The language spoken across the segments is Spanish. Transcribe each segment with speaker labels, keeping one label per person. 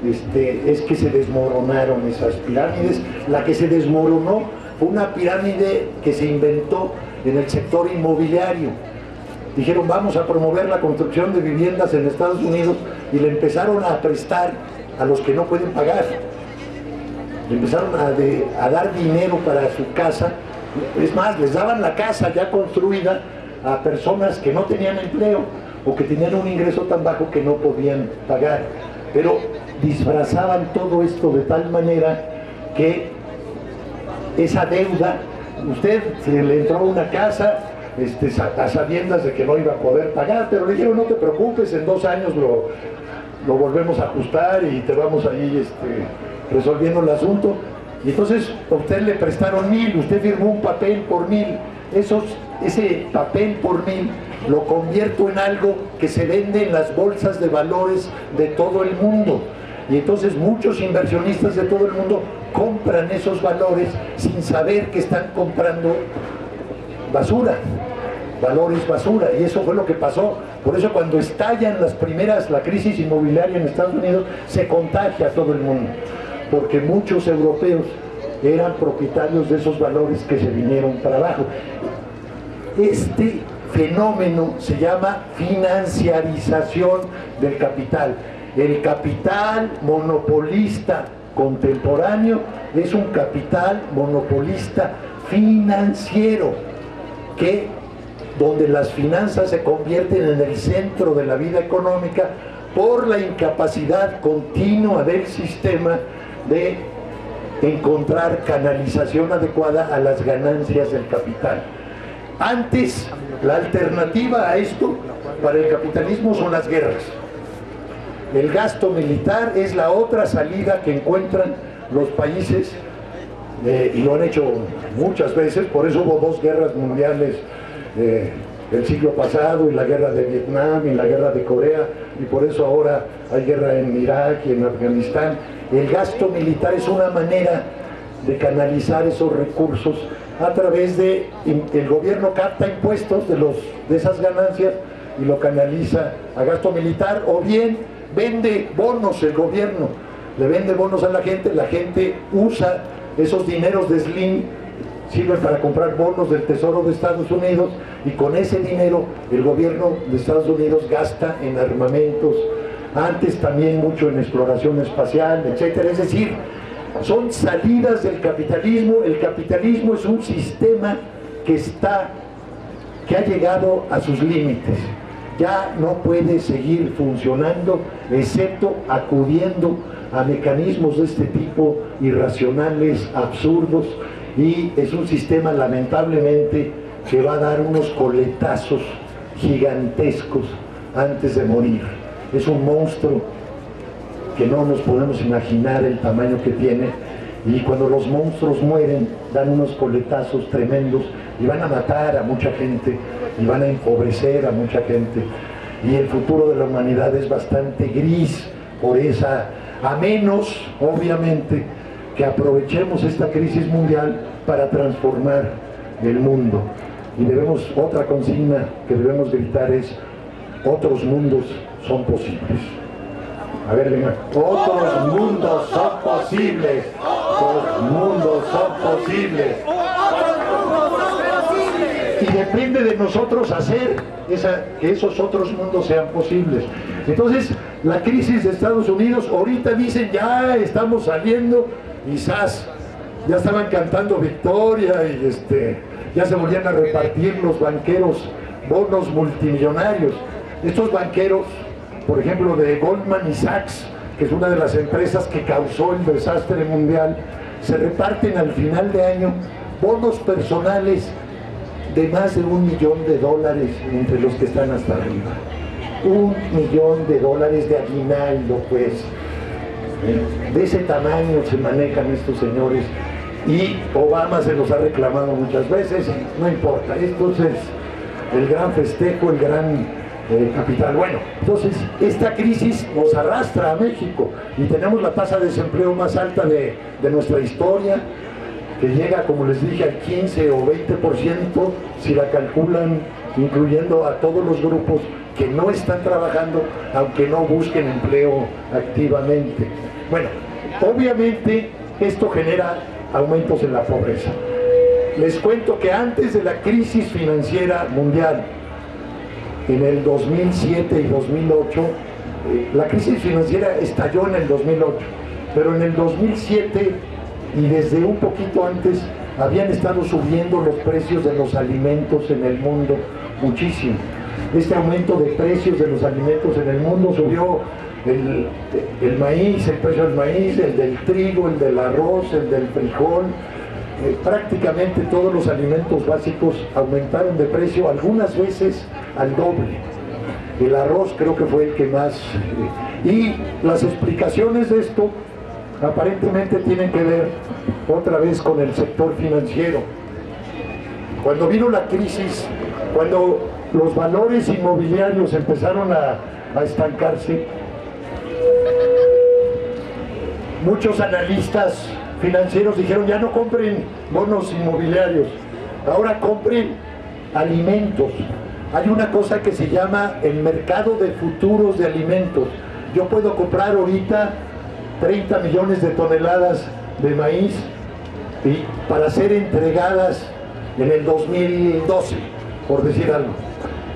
Speaker 1: es que se desmoronaron esas pirámides. La que se desmoronó fue una pirámide que se inventó en el sector inmobiliario. Dijeron, vamos a promover la construcción de viviendas en Estados Unidos, y le empezaron a prestar a los que no pueden pagar. Le empezaron a dar dinero para su casa. Es más, les daban la casa ya construida a personas que no tenían empleo o que tenían un ingreso tan bajo que no podían pagar. Pero disfrazaban todo esto de tal manera que esa deuda, usted se le entró a una casa a sabiendas de que no iba a poder pagar, pero le dijeron, no te preocupes, en 2 años lo volvemos a ajustar y te vamos ahí resolviendo el asunto. Y entonces a usted le prestaron 1,000, usted firmó un papel por 1,000. Ese papel por 1,000 lo convierto en algo que se vende en las bolsas de valores de todo el mundo. Y entonces muchos inversionistas de todo el mundo compran esos valores sin saber que están comprando basura, valores basura. Y eso fue lo que pasó. Por eso cuando estallan la crisis inmobiliaria en Estados Unidos, se contagia a todo el mundo, porque muchos europeos eran propietarios de esos valores que se vinieron para abajo. Este fenómeno se llama financiarización del capital. El capital monopolista contemporáneo es un capital monopolista financiero, donde las finanzas se convierten en el centro de la vida económica por la incapacidad continua del sistema de encontrar canalización adecuada a las ganancias del capital. Antes, la alternativa a esto para el capitalismo son las guerras. El gasto militar es la otra salida que encuentran los países, y lo han hecho muchas veces. Por eso hubo 2 guerras mundiales el siglo pasado, y la guerra de Vietnam y la guerra de Corea, y por eso ahora hay guerra en Irak y en Afganistán. El gasto militar es una manera de canalizar esos recursos a través de, el gobierno capta impuestos de esas ganancias y lo canaliza a gasto militar, o bien vende bonos. El gobierno le vende bonos a la gente usa esos dineros de Slim, sirven para comprar bonos del Tesoro de Estados Unidos, y con ese dinero el gobierno de Estados Unidos gasta en armamentos, antes también mucho en exploración espacial, etcétera. Es decir, son salidas del capitalismo. El capitalismo es un sistema que ha llegado a sus límites. Ya no puede seguir funcionando excepto acudiendo a mecanismos de este tipo irracionales, absurdos, y es un sistema lamentablemente que va a dar unos coletazos gigantescos antes de morir. Es un monstruo que no nos podemos imaginar el tamaño que tiene, y cuando los monstruos mueren dan unos coletazos tremendos y van a matar a mucha gente y van a empobrecer a mucha gente, y el futuro de la humanidad es bastante gris por a menos, obviamente, que aprovechemos esta crisis mundial para transformar el mundo. Y otra consigna que debemos gritar es: otros mundos son posibles. A ver, venga. Otros mundos son posibles. Otros mundos son posibles. Y depende de nosotros hacer que esos otros mundos sean posibles. Entonces, la crisis de Estados Unidos, ahorita dicen ya estamos saliendo, quizás ya estaban cantando victoria, y ya se volvían a repartir los banqueros bonos multimillonarios. Estos banqueros, por ejemplo, de Goldman Sachs, que es una de las empresas que causó el desastre mundial, se reparten al final de año bonos personales de más de $1 millón entre los que están hasta arriba. $1 millón de aguinaldo, pues. De ese tamaño se manejan estos señores, y Obama se los ha reclamado muchas veces, y no importa. Esto es el gran festejo, el gran capital. Bueno, entonces esta crisis nos arrastra a México, y tenemos la tasa de desempleo más alta de nuestra historia, que llega, como les dije, al 15 o 20%, si la calculan incluyendo a todos los grupos que no están trabajando, aunque no busquen empleo activamente. Bueno, obviamente esto genera aumentos en la pobreza. Les cuento que antes de la crisis financiera mundial, en el 2007 y 2008, la crisis financiera estalló en el 2008, pero en el 2007 y desde un poquito antes habían estado subiendo los precios de los alimentos en el mundo muchísimo. Este aumento de precios de los alimentos en el mundo subió el maíz, el precio del maíz, el del trigo, el del arroz, el del frijol. Prácticamente todos los alimentos básicos aumentaron de precio, algunas veces al doble. El arroz creo que fue el que más. Y las explicaciones de esto aparentemente tienen que ver otra vez con el sector financiero. Cuando vino la crisis, cuando los valores inmobiliarios empezaron a estancarse, muchos analistas financieros dijeron: ya no compren bonos inmobiliarios, ahora compren alimentos. Hay una cosa que se llama el mercado de futuros de alimentos. Yo puedo comprar ahorita 30 millones de toneladas de maíz para ser entregadas en el 2012, por decir algo.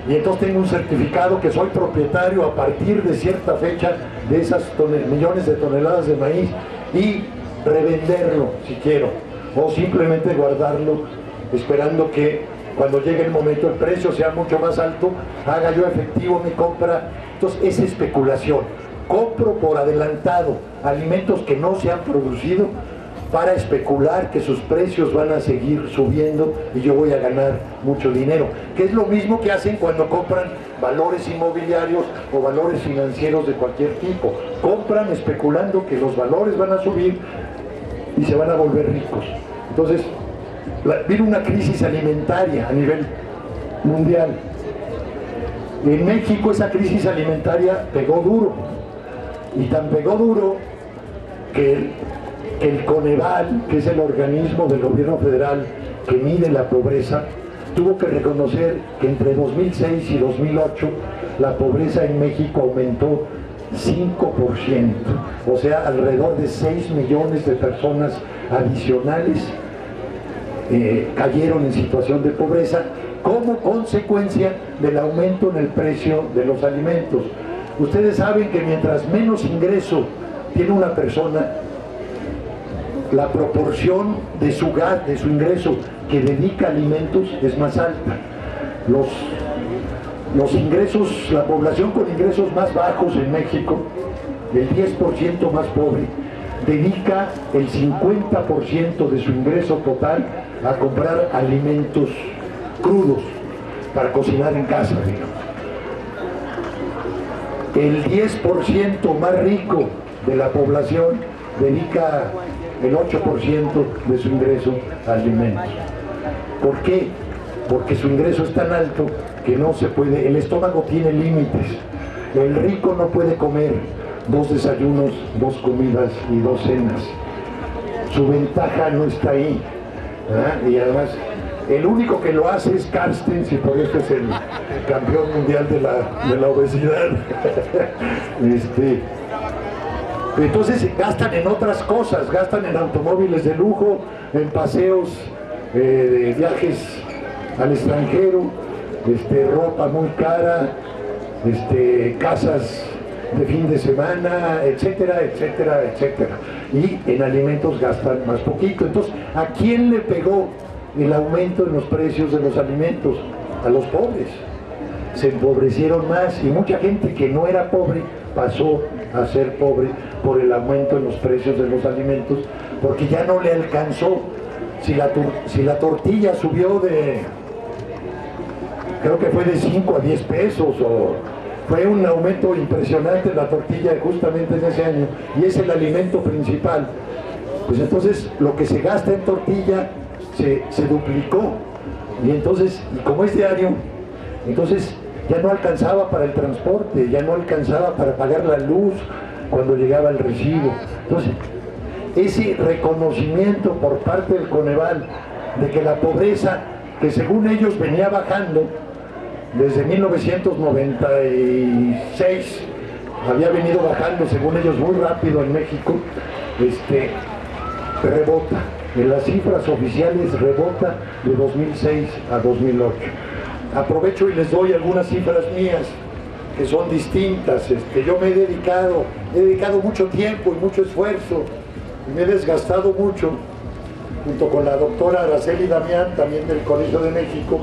Speaker 1: Y entonces tengo un certificado que soy propietario a partir de cierta fecha de esas millones de toneladas de maíz y revenderlo si quiero, o simplemente guardarlo esperando que cuando llegue el momento el precio sea mucho más alto, haga yo efectivo mi compra. Entonces es especulación. Compro por adelantado alimentos que no se han producido para especular que sus precios van a seguir subiendo y yo voy a ganar mucho dinero, que es lo mismo que hacen cuando compran valores inmobiliarios o valores financieros de cualquier tipo. Compran especulando que los valores van a subir y se van a volver ricos. Entonces vino una crisis alimentaria a nivel mundial. En México esa crisis alimentaria pegó duro, y tan pegó duro que el Coneval, que es el organismo del gobierno federal que mide la pobreza, tuvo que reconocer que entre 2006 y 2008 la pobreza en México aumentó 5%, o sea, alrededor de 6 millones de personas adicionales cayeron en situación de pobreza como consecuencia del aumento en el precio de los alimentos. Ustedes saben que mientras menos ingreso tiene una persona, la proporción de su ingreso que dedica a alimentos es más alta. Los ingresos, la población con ingresos más bajos en México, el 10% más pobre, dedica el 50% de su ingreso total a comprar alimentos crudos para cocinar en casa, digamos. El 10% más rico de la población dedica el 8% de su ingreso a alimentos. ¿Por qué? Porque su ingreso es tan alto que no se puede, el estómago tiene límites. El rico no puede comer 2 desayunos, 2 comidas y 2 cenas. Su ventaja no está ahí, ¿verdad? Y además el único que lo hace es Carstens, y por eso es el campeón mundial de la obesidad. Entonces gastan en otras cosas, gastan en automóviles de lujo, en paseos, de viajes al extranjero, ropa muy cara, casas de fin de semana, etcétera, etcétera, etcétera. Y en alimentos gastan más poquito. Entonces, ¿a quién le pegó el aumento en los precios de los alimentos? A los pobres. Se empobrecieron más, y mucha gente que no era pobre pasó a ser pobre por el aumento en los precios de los alimentos, porque ya no le alcanzó. Si la tortilla subió creo que fue de 5 a 10 pesos, o fue un aumento impresionante en la tortilla justamente en ese año, y es el alimento principal, pues entonces lo que se gasta en tortilla se duplicó, y entonces, y como es diario, entonces ya no alcanzaba para el transporte, ya no alcanzaba para pagar la luz cuando llegaba el recibo. Entonces, ese reconocimiento por parte del Coneval de que la pobreza, que según ellos venía bajando, desde 1996 había venido bajando, según ellos, muy rápido en México, rebota. En las cifras oficiales rebota de 2006 a 2008. Aprovecho y les doy algunas cifras mías que son distintas. Yo me he dedicado mucho tiempo y mucho esfuerzo, y me he desgastado mucho, junto con la doctora Araceli Damián, también del Colegio de México.